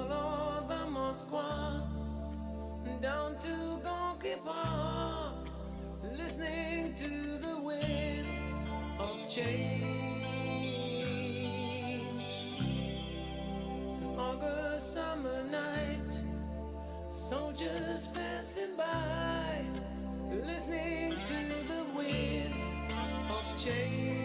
follow the Moskva down to Gonky Park, listening to the wind of change. An August summer night, soldiers passing by, listening to the wind of change.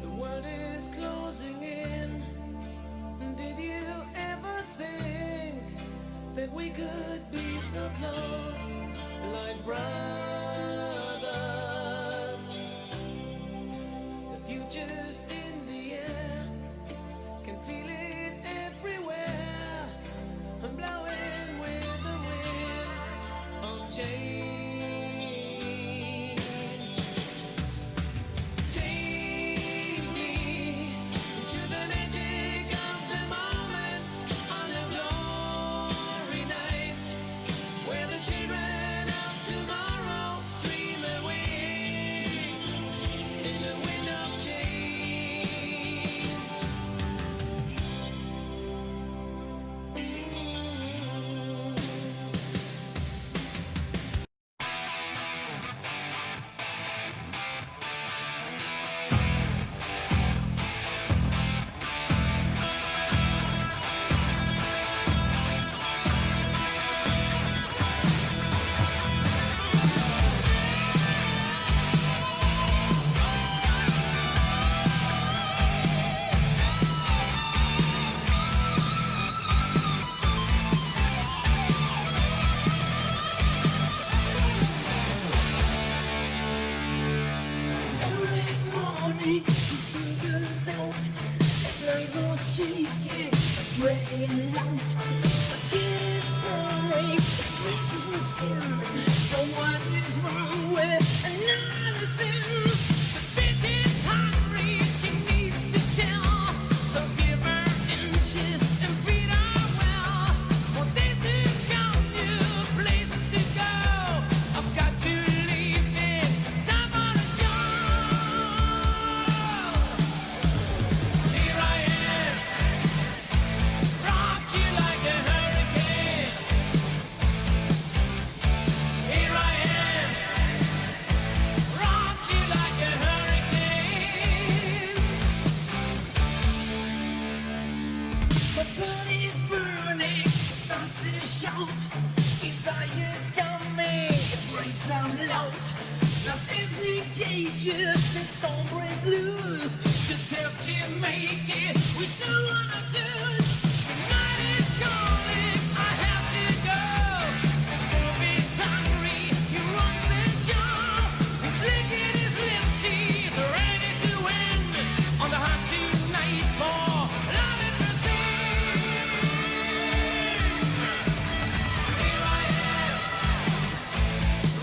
The world is closing in. Did you ever think that we could be so close, like brothers? The future's in the air, can feel it everywhere. I'm blowing with the wind of change. Take me to the magic of the moment on a glory night, where the children of tomorrow dream away in the wind of change. It's early morning, the sun goes out. As night was shaking, praying out. The kid is burning, its bridges must end. So what is wrong with another sin? The bitch is hungry, she needs to tell. So give her inches and feed her well. For days to come, new places to go. I've got to leave it, time for the show. Here I am, rock you like a hurricane. Here I am, rock you like a hurricane. My body's burning, it starts to shout. Desire's coming, it breaks out loud. Lost is the cages and storm breaks loose. Just have to make it, we still wanna do it. The night is calling, I have to go. The movie's hungry, he runs the show. He's licking his lips, he's ready to win. On the hunt tonight for love and pursuit. Here I am,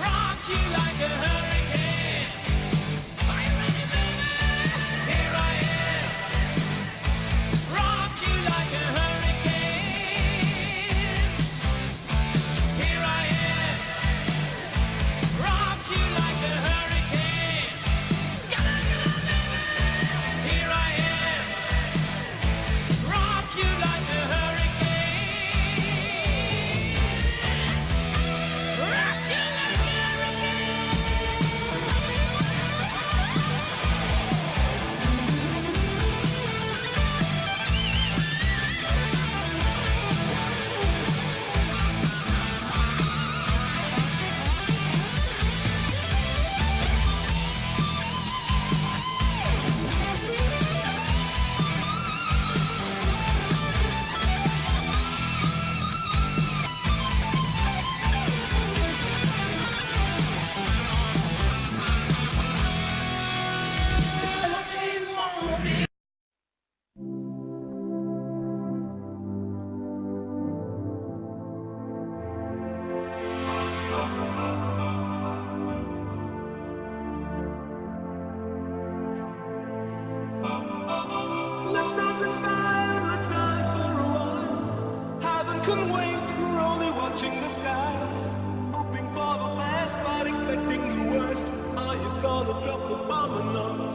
rock you like a hurricane. Are you ready, baby? Here I am, rock you like a hurricane. Here I am, rock you like a hurricane. Here I am, rock you like a hurricane. Rock you like a hurricane. gonna drop the bomb or not.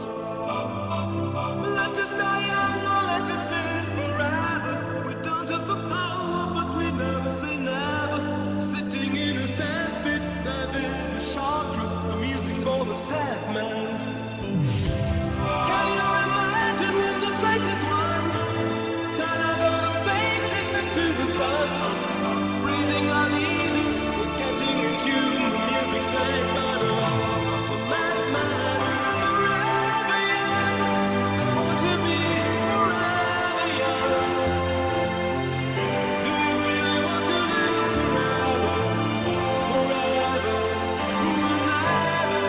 Let us die young or let us live forever. We don't have the power, but we never say never. Sitting in a sandpit, life is a short trip. The music's for the sad man. Can you imagine when this race is won? Turn our golden faces into the sun. Praising our leaders, we're getting in tune. The music's played by the madman. Forever young, I want to be forever young. Do you really want to live forever? Forever, forever,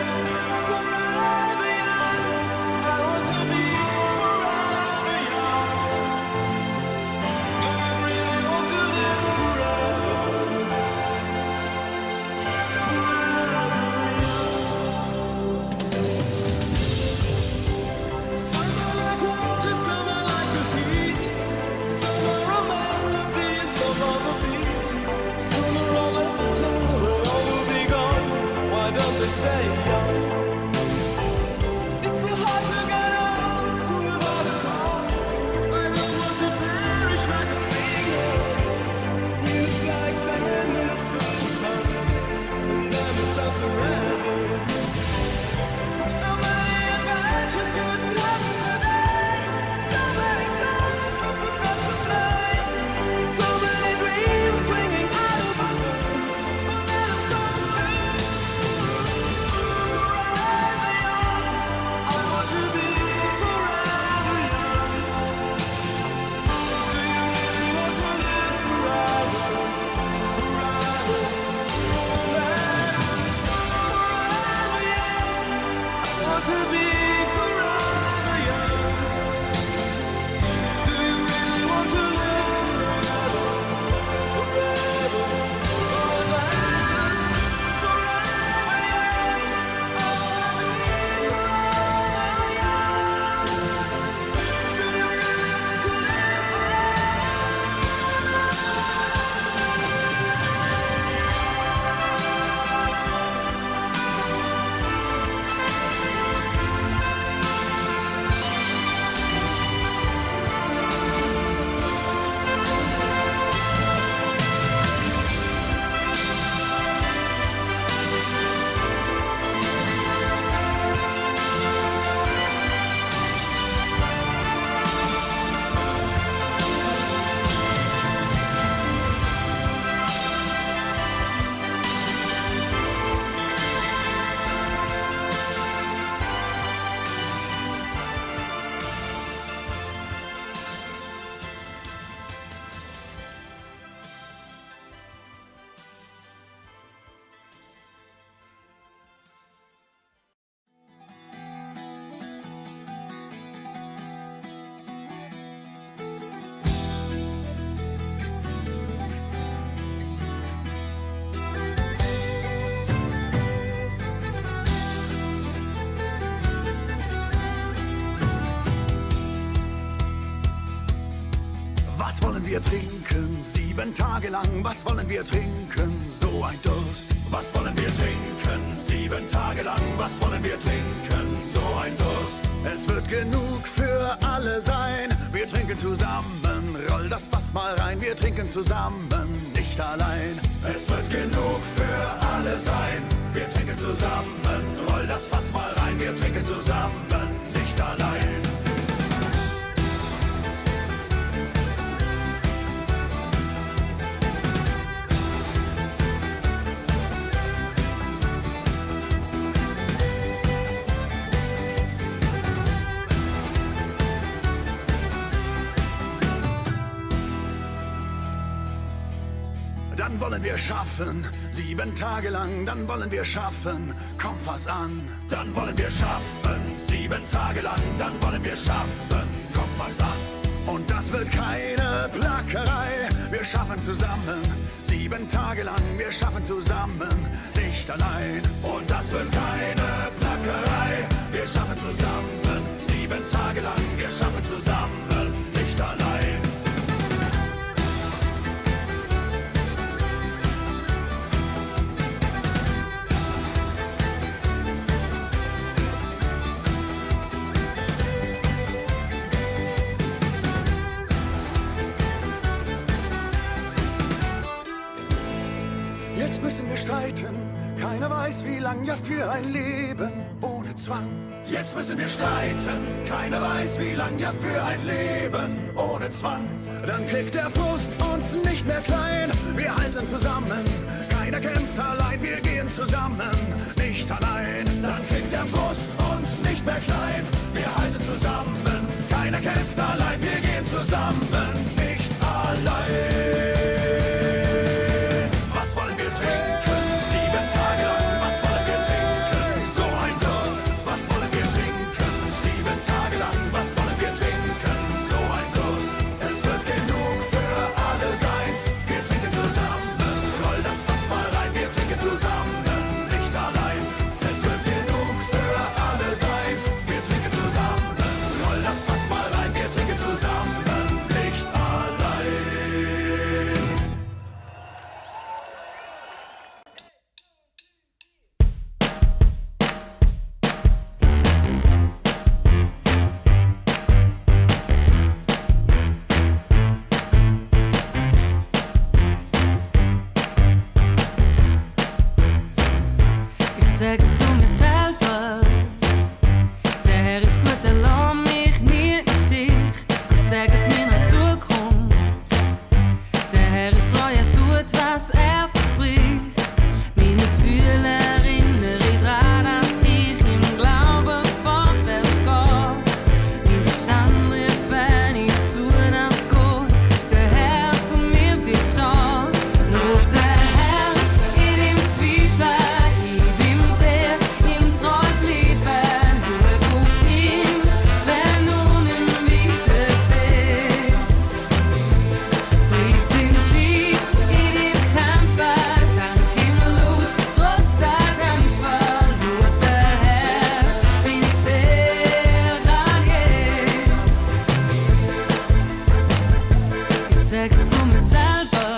forever young. I want to be forever young. Do you really want to live forever? Some are like water, some are like the heat. Some are a melody and some are the beat. Sooner or later, all will be gone. Why don't they stay young? It's so hard to get old without a cause. I don't want to perish like a phoenix. It's like diamonds in the sun, and diamonds are forever. So many adventures couldn't happen today. So many songs we forgot to play. So many dreams swinging out of the blue. But let 'em come true. Forever young, I want to be forever young. Do you really want to live forever? Forever, forever, forever young. I want to be forever young. Do you really want to live forever? Forever, forever, forever young. I want to be forever young. Do you really want to live Was wollen wir trinken? 7 Tage lang, was wollen wir trinken? So ein Durst. Was wollen wir trinken? 7 Tage lang, was wollen wir trinken? So ein Durst. Es wird genug für alle sein. Wir trinken zusammen, roll das Fass mal rein. Wir trinken zusammen, nicht allein. Es wird genug für alle sein. Wir trinken zusammen, roll das Fass mal rein. Wir trinken zusammen, nicht allein. Dann wollen wir schaffen, 7 Tage lang, dann wollen wir schaffen, komm fass an. Dann wollen wir schaffen, 7 Tage lang, dann wollen wir schaffen, komm fass an. Und das wird keine Plackerei, wir schaffen zusammen, 7 Tage lang, wir schaffen zusammen, nicht allein. Und das wird keine Plackerei, wir schaffen zusammen, 7 Tage lang, wir schaffen zusammen, nicht allein. weiß wie lang, ja für ein Leben ohne Zwang. Jetzt müssen wir streiten, keiner weiß wie lang, ja für ein Leben ohne Zwang. Dann kriegt der Frust uns nicht mehr klein, wir halten zusammen. Keiner kämpft allein, wir gehen zusammen, nicht allein. Dann kriegt der Frust uns nicht mehr klein, wir halten zusammen. Keiner kämpft allein, wir gehen zusammen, nicht allein. Was wollen wir trinken? 7 Tage lang, was wollen wir trinken? So ein Durst, was wollen wir trinken? 7 Tage lang, was wollen wir trinken? So ein Durst, es wird genug für alle sein. Wir trinken zusammen, roll das Fass mal rein. Wir trinken zusammen, nicht allein. Es wird genug für alle sein. Wir trinken zusammen, roll das Fass mal rein. Wir trinken zusammen, nicht allein. Ich sag es zu mir selber, der Herr ist gut, er lässt mich nie im Stich. Ich sag es meiner Zukunft, der Herr ist treu, er tut, was er verspricht. Meine Gefühle erinnere ich dran, dass ich im Glauben vorwärts gehe. Mein Verstand rief, wenn ich tue, dass Gott, der Herr zu mir wird stehen. Lob der Herr in dem Zweifel, gib ihm der, ihm treu bleiben. Schau auf ihn, wenn du ihn wieder siehst. Pries ihn Sieg in dem Kämpfen, dank ihm Blut, trotz der Dämpfer. Lob der Herr, bin sehr dahin. Ich sag es zu mir selber,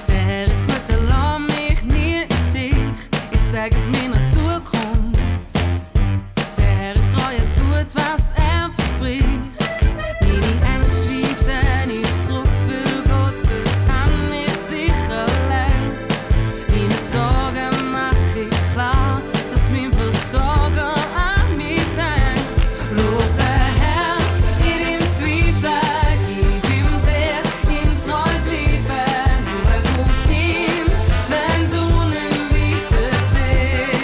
der Herr ist gut, er lässt mich nie im Stich. Ich sag es meiner Zukunft, der Herr ist treu, er tut, was er verspricht. Meine Ängste weisen nicht zurück, weil Gottes Hand mich sicher lenkt. Meine Sorgen mach ich klar, dass mein Versorger an mich denkt. Lob der Herr in dem Zweifel, gib ihm der, ihm treu bleiben. Schau auf ihn, wenn du ihn wieder siehst.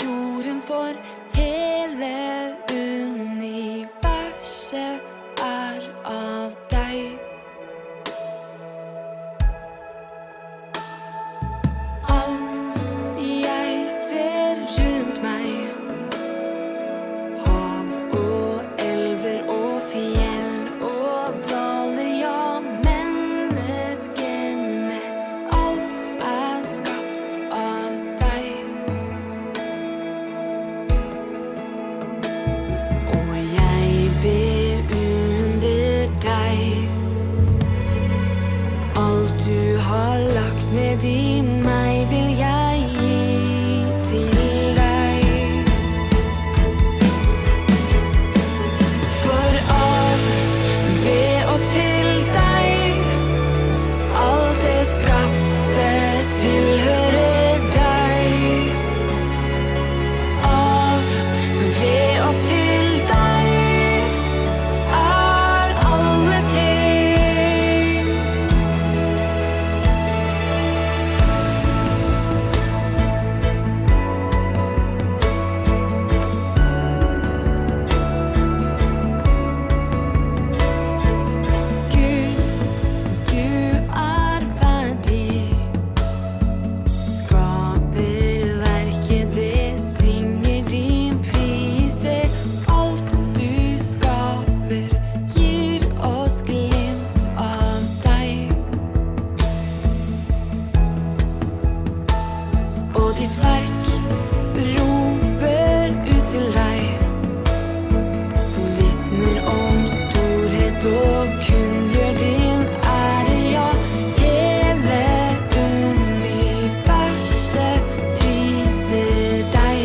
jorden, for hele universet er av deg. Alt jeg ser rundt meg, hav og elver og fjell og daler, ja, menneskene, alt er skapt av deg. Og jeg beundrer deg. Alt du har lagt ned i meg vil jeg gi til deg. For av, ved og til deg, alt det skapte tilhører deg. Av, ved og til deg er alle ting. Gud, du er verdig. Skaperverket, det synger din prise. Alt du skaper gir oss glimt av deg. Og ditt verk roper ut til deg, vitner om storhet og kunngjør din ære, ja, hele universet priser deg.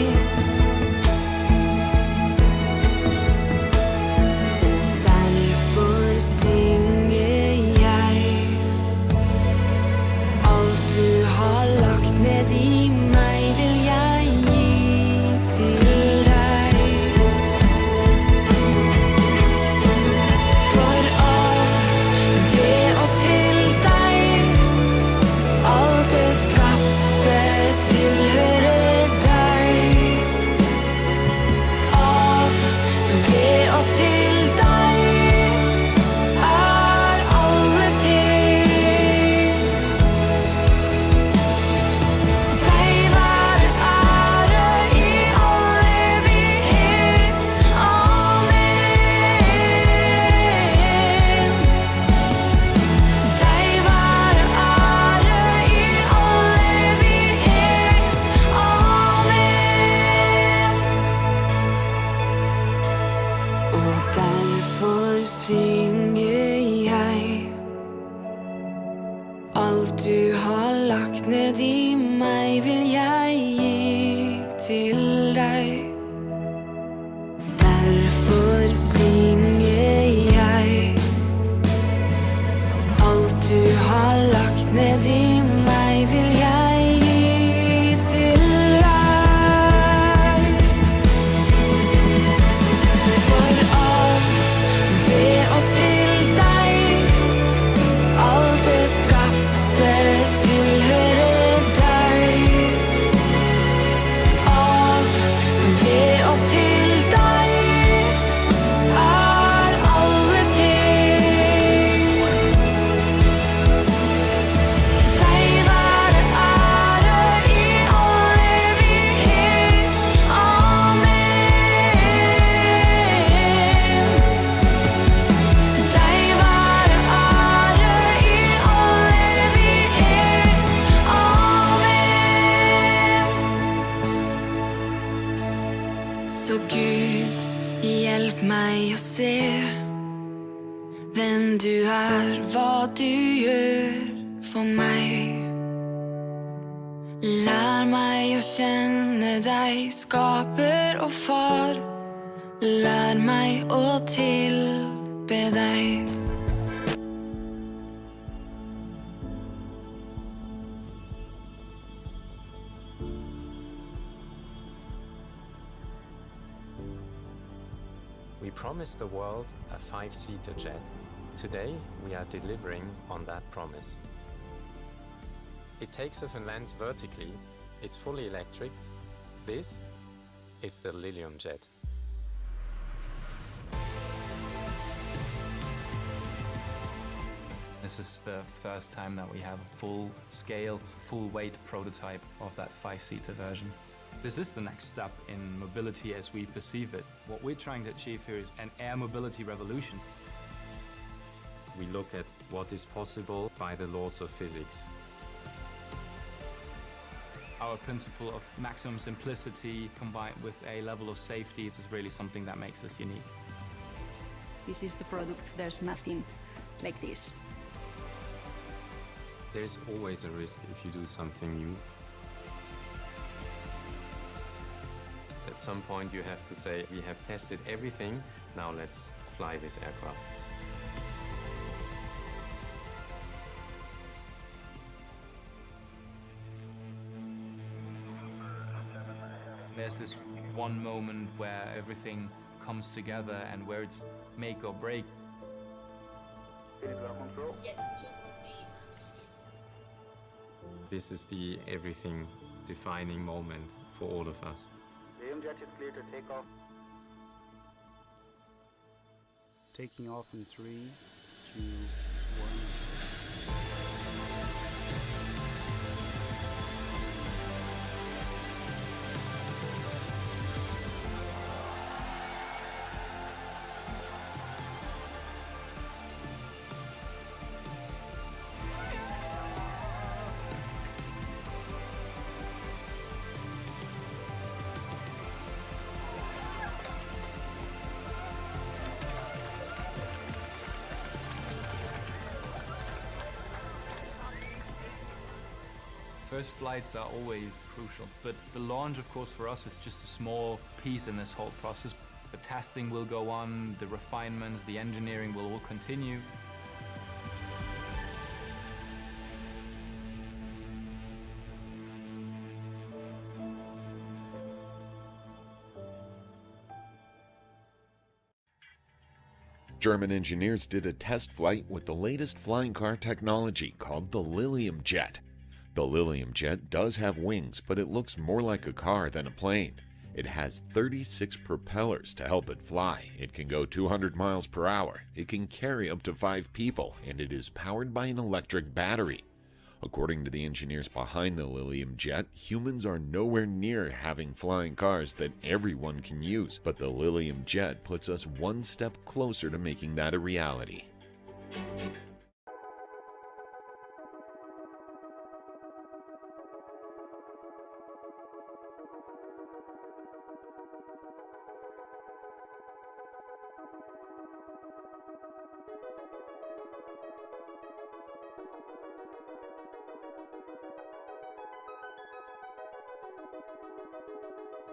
Derfor synger jeg, alt du har lagt ned i meg vil jeg gi til deg. For av, ved og til deg, alt det skapte tilhører deg. Av, ved og til deg er alle ting. Deg være ære i all evighet. Amen. Deg være ære i all evighet. Amen. Og derfor synger jeg, alt du har lagt ned i meg vil jeg gi til deg. Derfor synger jeg, alt du har lagt ned i meg vil jeg gi til deg. For av, ved og til deg, alt det skapte tilhører deg. Av, ved og til deg er alle ting. Deg være ære i all evighet. Amen. Deg være ære i all evighet. Amen. Så Gud, hjelp meg å se hvem du er, hva du gjør for meg. Lær meg å kjenne deg, skaper og far. Lær meg å tilbe deg. We promised the world a 5-seater jet. Today, we are delivering on that promise. It takes off and lands vertically, it's fully electric. This is the Lilium Jet. This is the first time that we have a full-scale, full-weight prototype of that 5-seater version. This is the next step in mobility as we perceive it. What we're trying to achieve here is an air mobility revolution. We look at what is possible by the laws of physics. Our principle of maximum simplicity combined with a level of safety is really something that makes us unique. This is the product. There's nothing like this. There's always a risk if you do something new. At some point you have to say, we have tested everything, now let's fly this aircraft. There's this one moment where everything comes together and where it's make or break. Yes, 240. This is the everything defining moment for all of us. Jet is clear to take off. Taking off in 3, 2, 1. First flights are always crucial, but the launch, of course, for us is just a small piece in this whole process. The testing will go on, the refinements, the engineering will all continue. German engineers did a test flight with the latest flying car technology called the Lilium Jet. The Lilium Jet does have wings, but it looks more like a car than a plane. It has 36 propellers to help it fly. It can go 200 miles per hour. It can carry up to 5 people, and it is powered by an electric battery. According to the engineers behind the Lilium Jet, humans are nowhere near having flying cars that everyone can use, but the Lilium Jet puts us one step closer to making that a reality.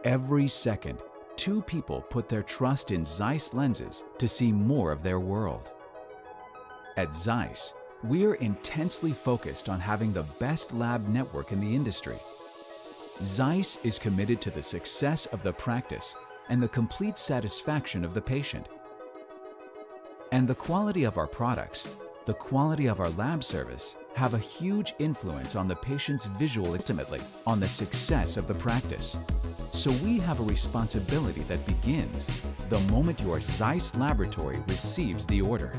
Every second, 2 people put their trust in Zeiss lenses to see more of their world. At Zeiss, we're intensely focused on having the best lab network in the industry. Zeiss is committed to the success of the practice and the complete satisfaction of the patient. And the quality of our products, the quality of our lab service, have a huge influence on the patient's visual, ultimately on the success of the practice. So we have a responsibility that begins the moment your Zeiss laboratory receives the order.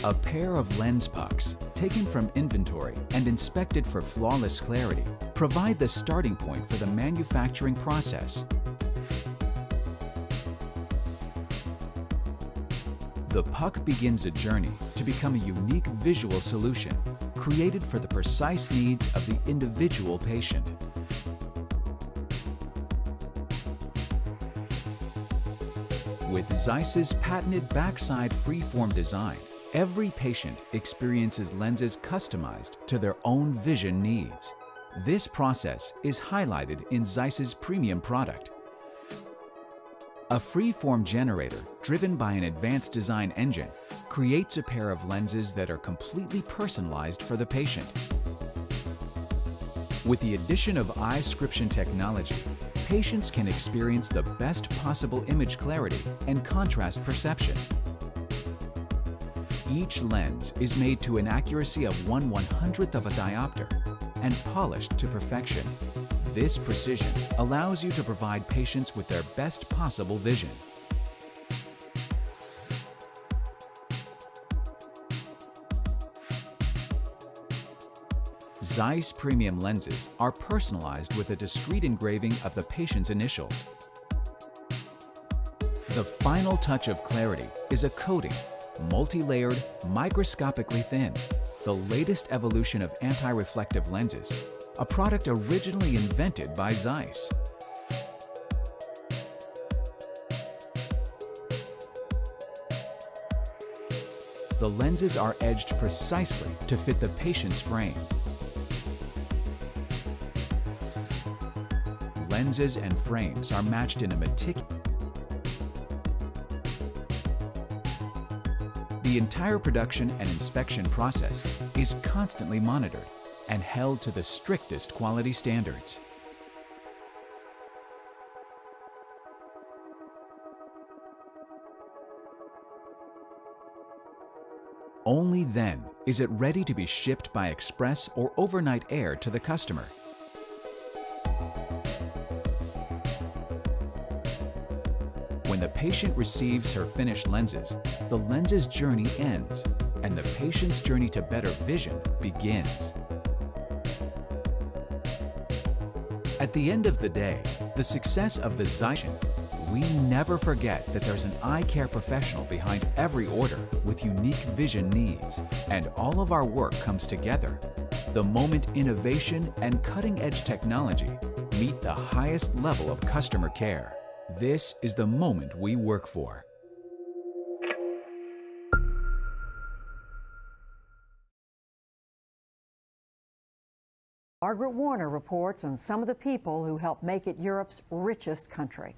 A pair of lens pucks, taken from inventory and inspected for flawless clarity, provide the starting point for the manufacturing process. The puck begins a journey to become a unique visual solution, created for the precise needs of the individual patient. With Zeiss's patented backside freeform design, every patient experiences lenses customized to their own vision needs. This process is highlighted in Zeiss's premium product. A freeform generator, driven by an advanced design engine, creates a pair of lenses that are completely personalized for the patient. With the addition of eye-scription technology, patients can experience the best possible image clarity and contrast perception. Each lens is made to an accuracy of 1/100th of a diopter and polished to perfection. This precision allows you to provide patients with their best possible vision. Zeiss premium lenses are personalized with a discrete engraving of the patient's initials. The final touch of clarity is a coating, multi-layered, microscopically thin, the latest evolution of anti-reflective lenses, a product originally invented by Zeiss. The lenses are edged precisely to fit the patient's frame. Lenses and frames are matched in a meticulous. The entire production and inspection process is constantly monitored and held to the strictest quality standards. Only then is it ready to be shipped by express or overnight air to the customer. When the patient receives her finished lenses, the lens's journey ends and the patient's journey to better vision begins. At the end of the day, the success of the Zeiss, we never forget that there's an eye care professional behind every order with unique vision needs, and all of our work comes together. The moment innovation and cutting-edge technology meet the highest level of customer care. This is the moment we work for. Margaret Warner reports on some of the people who helped make it Europe's richest country.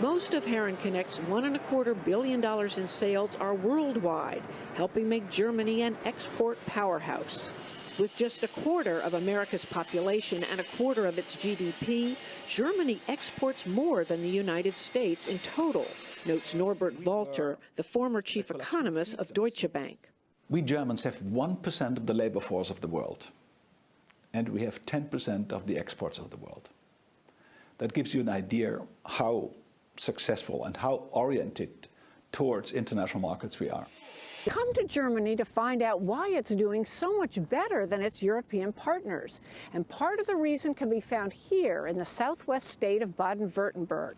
Most of Heron Connect's $1.25 billion in sales are worldwide, helping make Germany an export powerhouse. With just a quarter of America's population and a quarter of its GDP, Germany exports more than the United States in total, notes Norbert Walter, the former chief economist of Deutsche Bank. We Germans have 1% of the labor force of the world, and we have 10% of the exports of the world. That gives you an idea how successful and how oriented towards international markets we are. Come to Germany to find out why it's doing so much better than its European partners. And part of the reason can be found here in the southwest state of Baden-Württemberg.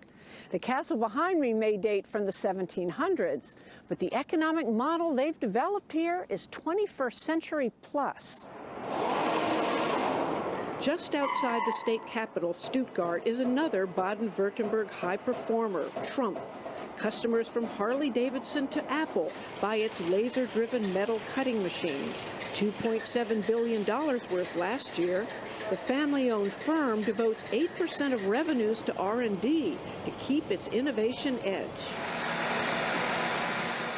The castle behind me may date from the 1700s, but the economic model they've developed here is 21st century plus. Just outside the state capital, Stuttgart, is another Baden-Württemberg high performer, Trumpf. Customers from Harley-Davidson to Apple buy its laser-driven metal cutting machines, $2.7 billion worth last year. The family-owned firm devotes 8% of revenues to R&D to keep its innovation edge.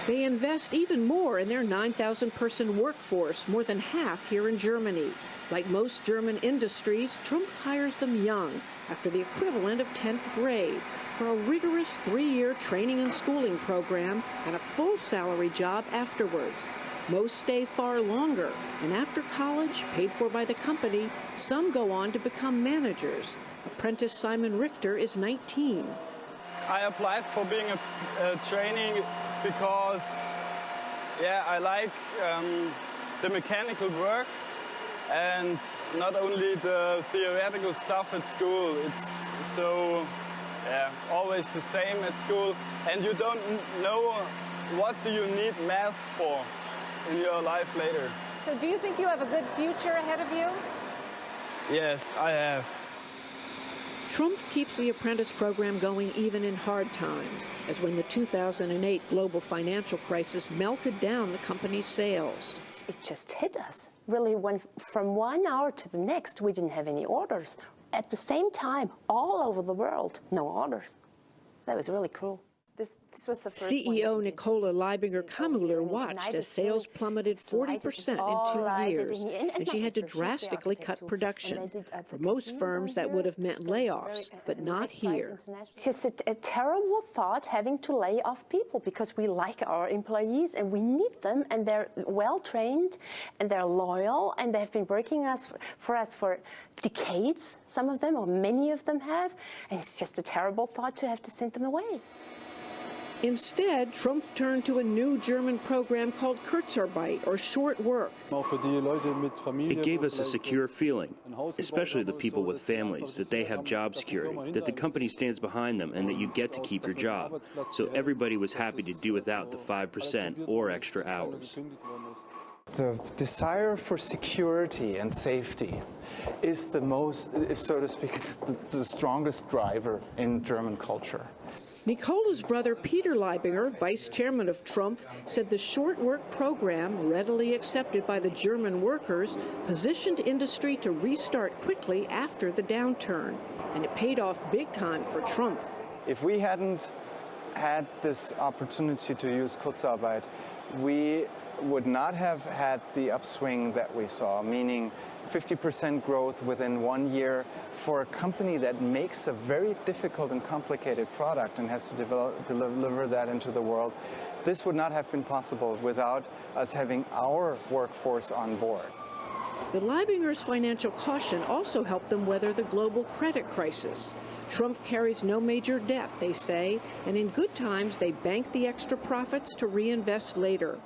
They invest even more in their 9,000-person workforce, more than half here in Germany. Like most German industries, Trumpf hires them young, after the equivalent of 10th grade, for a rigorous 3-year training and schooling program and a full salary job afterwards. Most stay far longer, and after college, paid for by the company, some go on to become managers. Apprentice Simon Richter is 19. I applied for being a training because, I like the mechanical work and not only the theoretical stuff at school. It's so always the same at school, and you don't know what do you need math for in your life later. So do you think you have a good future ahead of you? Yes, I have. Trumpf keeps the apprentice program going even in hard times, as when the 2008 global financial crisis melted down the company's sales. It just hit us. Really, when from 1 hour to the next, we didn't have any orders. At the same time, all over the world, no orders. That was really cruel. This was the first CEO Nicola Leibinger-Kamuller watched as sales plummeted 40% in 2 years, and she had to drastically cut production. For most firms, that would have meant layoffs, but not here. It's just a terrible thought having to lay off people, because we like our employees and we need them, and they're well trained and they're loyal and they've been working for us for decades, some of them, or many of them have, and it's just a terrible thought to have to send them away. Instead, Trump turned to a new German program called Kurzarbeit, or short work. It gave us a secure feeling, especially the people with families, that they have job security, that the company stands behind them, and that you get to keep your job. So everybody was happy to do without the 5% or extra hours. The desire for security and safety is the most, so to speak, the strongest driver in German culture. Nicola's brother Peter Leibinger, vice chairman of Trump, said the short work program, readily accepted by the German workers, positioned industry to restart quickly after the downturn. And it paid off big time for Trump. If we hadn't had this opportunity to use Kurzarbeit, we would not have had the upswing that we saw, meaning 50% growth within 1 year for a company that makes a very difficult and complicated product and has to deliver that into the world. This would not have been possible without us having our workforce on board. The Leibingers' financial caution also helped them weather the global credit crisis. Trump carries no major debt, they say, and in good times they bank the extra profits to reinvest later.